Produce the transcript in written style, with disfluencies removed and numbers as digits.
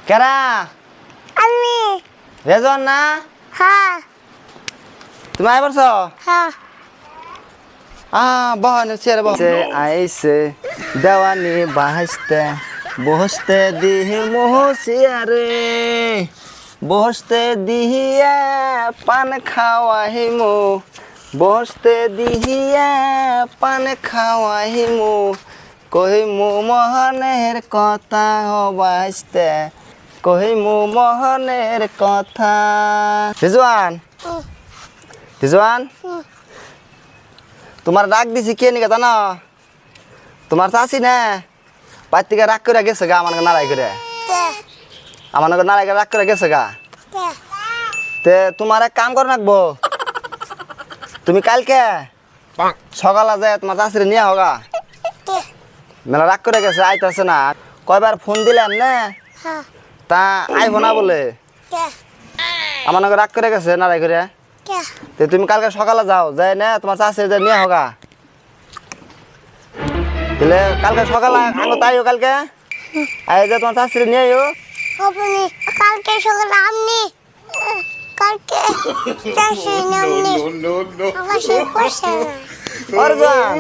কেরা আমি রেজন না হ্যাঁ তুমি আই পারছ হ্যাঁ বহন চেয়ারে বসে আইসে দেওয়ানি বাহাসতে বসতে দিহি মোহসিয়ারে বসতে দিহিয়া পান খাওয়াহিমু বসতে দিহিয়া পান খাওয়াহিমু কহিমু মোহনের কথা বাসতে কহিমু মোহনের কথা রিজওয়ান রিজওয়ান তোমার ডাক দিছি কে নিকে জানো তোমার চাষি না পাতিকে রাগ করে গেছে গা আমার নারাই করে আমার নারাই করে রাগ করে গেছে গা তে তোমার এক কাম করে রাখবো তুমি কালকে সকালে যায় তোমার চাষিরে নিয়ে হোগা মেলা রাগ করে গেছে আইতাছে না কয়বার ফোন দিলাম না তা আইব না বলে আমার রাগ করে গেছে নারাই করে তে তুমি কালকে সকালে যাও যাই না তোমার চাষিরে যায় নিয়ে হোগা তাহলে কালকে সকালে আনো তাইও কালকে আই যে তোমার চাষিরে নিয়ে আইও আপনি কালকে সকালে আমনি কালকে চাষি নামনি আমার সে করছে না অর্জন